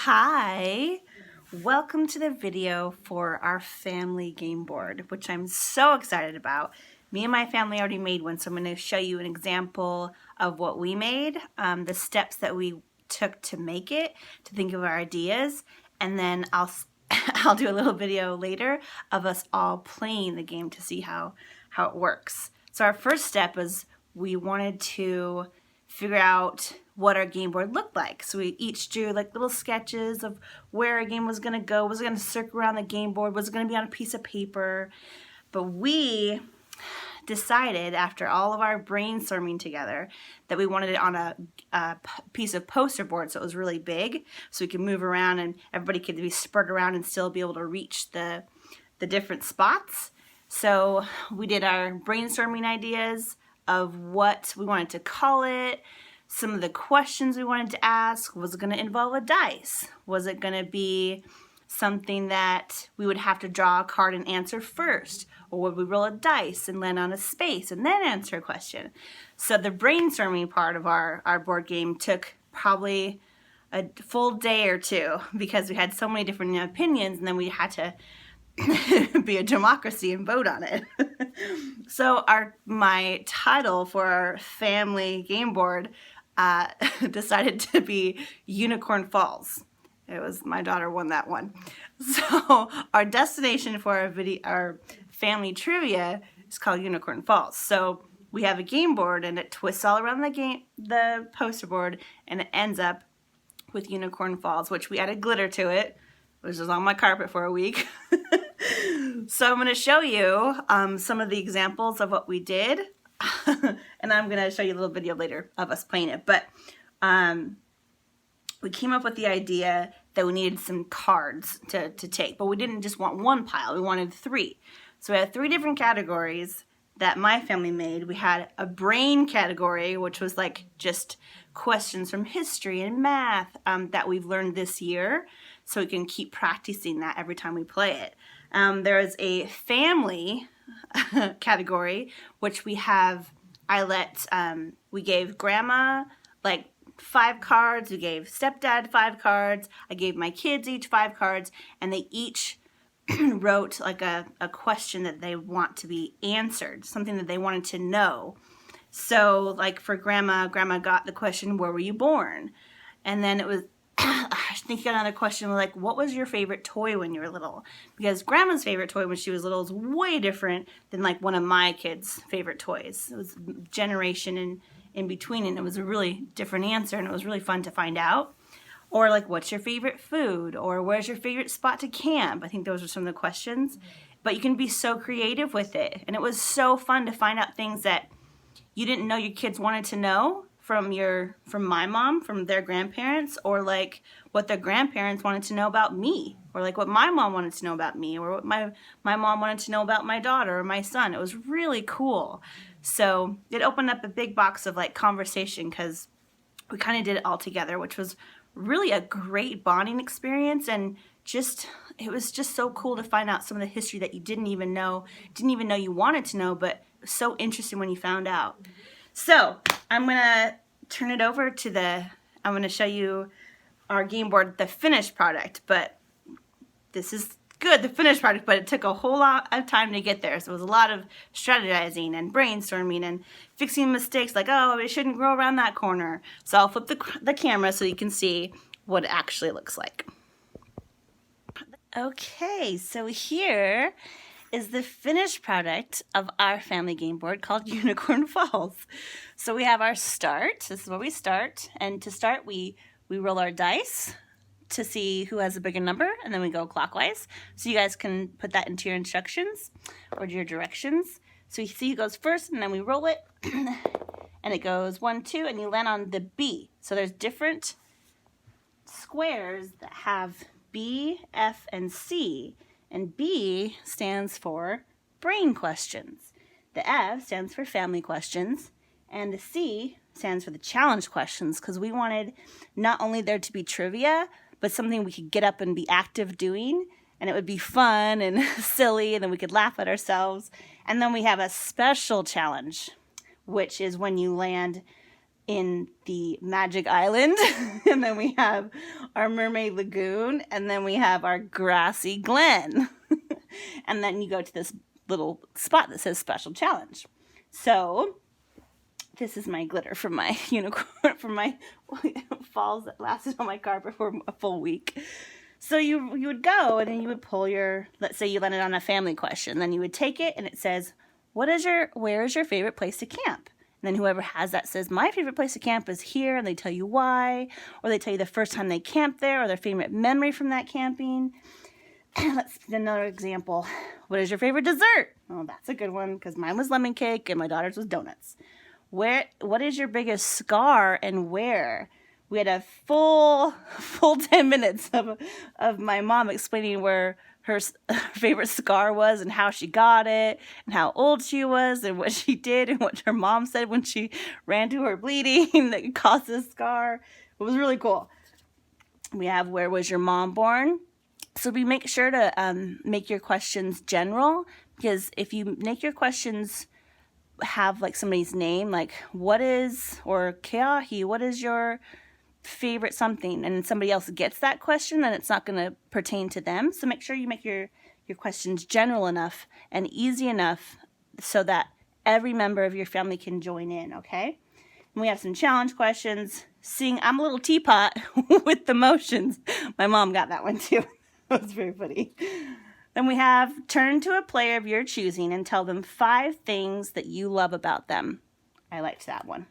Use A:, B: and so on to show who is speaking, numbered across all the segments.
A: Hi, welcome to the video for our family game board, which I'm so excited about. Me and my family already made one, so I'm going to show you an example of what we made, the steps that we took to make it, to think of our ideas, and then I'll do a little video later of us all playing the game to see how it works. So our first step is we wanted to figure out what our game board looked like. So we each drew like little sketches of where our game was going to go. Was it going to circle around the game board? Was it going to be on a piece of paper? But we decided after all of our brainstorming together that we wanted it on a piece of poster board, so it was really big, so we could move around and everybody could be spread around and still be able to reach the different spots. So we did our brainstorming ideas of what we wanted to call it, some of the questions we wanted to ask. Was it going to involve a dice? Was it going to be something that we would have to draw a card and answer first? Or would we roll a dice and land on a space and then answer a question? So the brainstorming part of our board game took probably a full day or two because we had so many different opinions, and then we had to be a democracy and vote on it. So my title for our family game board decided to be Unicorn Falls. It was, my daughter won that one. So our destination for our family trivia is called Unicorn Falls. So we have a game board and it twists all around the poster board, and it ends up with Unicorn Falls, which we added glitter to it, which was on my carpet for a week. So I'm going to show you some of the examples of what we did, and I'm going to show you a little video later of us playing it. But we came up with the idea that we needed some cards to take, but we didn't just want one pile, we wanted 3. So we had 3 different categories that my family made. We had a brain category, which was like just questions from history and math that we've learned this year, so we can keep practicing that every time we play it. There is a family category, which we gave grandma like 5 cards, we gave stepdad 5 cards, I gave my kids each 5 cards, and they each wrote like a question that they want to be answered, something that they wanted to know. So like for grandma got the question, where were you born? And then it was, I think you got another question like, what was your favorite toy when you were little? Because grandma's favorite toy when she was little is way different than like one of my kids' favorite toys. It was a generation in between, and it was a really different answer, and it was really fun to find out. Or like, what's your favorite food? Or where's your favorite spot to camp? I think those are some of the questions. But you can be so creative with it. And it was so fun to find out things that you didn't know your kids wanted to know from my mom, from their grandparents, or like what their grandparents wanted to know about me, or like what my mom wanted to know about me, or what my mom wanted to know about my daughter or my son. It was really cool. So it opened up a big box of like conversation because we kind of did it all together, which was really a great bonding experience, and it was just so cool to find out some of the history that you didn't even know you wanted to know, but it was so interesting when you found out. So I'm gonna turn it over to I'm gonna show you our game board, the finished product, but this is good, the finished product, but it took a whole lot of time to get there. So it was a lot of strategizing and brainstorming and fixing mistakes like, oh, it shouldn't grow around that corner. So I'll flip the camera so you can see what it actually looks like. Okay, so here is the finished product of our family game board called Unicorn Falls. So we have our start. This is where we start. And to start, we roll our dice to see who has a bigger number, and then we go clockwise. So you guys can put that into your instructions or your directions. So you see who goes first, and then we roll it, and it goes 1, 2, and you land on the B. So there's different squares that have B, F, and C, and B stands for brain questions. The F stands for family questions, and the C stands for the challenge questions, because we wanted not only there to be trivia, but something we could get up and be active doing, and it would be fun and silly, and then we could laugh at ourselves. And then we have a special challenge, which is when you land in the Magic Island, and then we have our Mermaid Lagoon, and then we have our Grassy Glen. And then you go to this little spot that says Special Challenge. So this is my glitter from my unicorn, from my falls that lasted on my carpet for a full week. So you would go, and then you would pull your, let's say you landed on a family question, then you would take it, and it says, where is your favorite place to camp? And then whoever has that says, my favorite place to camp is here, and they tell you why, or they tell you the first time they camped there, or their favorite memory from that camping. Let's do another example. What is your favorite dessert? Oh, that's a good one, because mine was lemon cake, and my daughter's was donuts. What is your biggest scar, and where? We had a full 10 minutes of my mom explaining where her favorite scar was and how she got it and how old she was and what she did and what her mom said when she ran to her bleeding that caused this scar. It was really cool. We have, where was your mom born? So we make sure to make your questions general, because if you make your questions have like somebody's name, like what is, or Keahi, what is your favorite something, and somebody else gets that question, then it's not going to pertain to them. So make sure you make your questions general enough and easy enough so that every member of your family can join in, okay? And we have some challenge questions. Sing I'm a Little Teapot with the motions. My mom got that one too. That was very funny. Then we have turn to a player of your choosing and tell them 5 things that you love about them. I liked that one.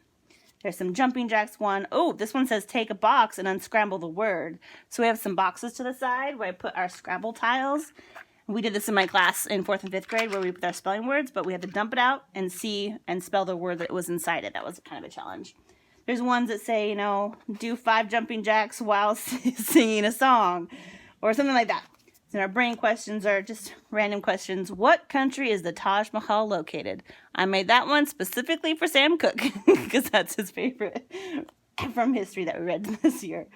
A: There's some jumping jacks one. Oh, this one says take a box and unscramble the word. So we have some boxes to the side where I put our Scrabble tiles. We did this in my class in 4th and 5th grade where we put our spelling words, but we had to dump it out and see and spell the word that was inside it. That was kind of a challenge. There's ones that say, do 5 jumping jacks while singing a song or something like that. And our brain questions are just random questions. What country is the Taj Mahal located? I made that one specifically for Sam Cooke because that's his favorite from history that we read this year.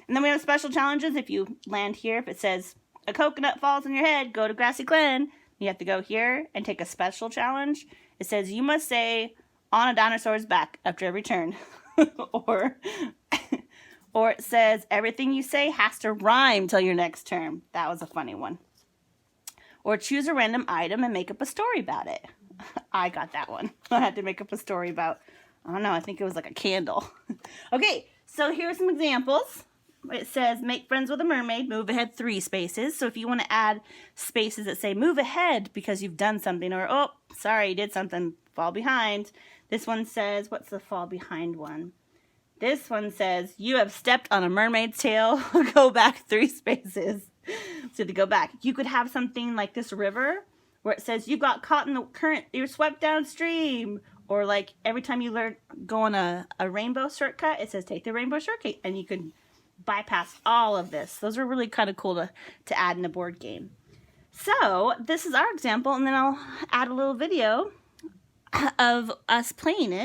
A: And then we have special challenges. If you land here, if it says a coconut falls on your head, go to Grassy Glen. You have to go here and take a special challenge. It says you must say on a dinosaur's back after every turn. Or it says, everything you say has to rhyme till your next term. That was a funny one. Or choose a random item and make up a story about it. I got that one. I had to make up a story about, I don't know, I think it was like a candle. Okay, so here are some examples. It says, make friends with a mermaid, move ahead 3 spaces. So if you want to add spaces that say, move ahead because you've done something, or, oh, sorry, you did something, fall behind. This one says, what's the fall behind one? This one says, you have stepped on a mermaid's tail. Go back 3 spaces. So to go back, you could have something like this river where it says you got caught in the current, you're swept downstream. Or like every time you go on a rainbow shortcut, it says take the rainbow shortcut. And you could bypass all of this. Those are really kind of cool to add in a board game. So this is our example, and then I'll add a little video of us playing it.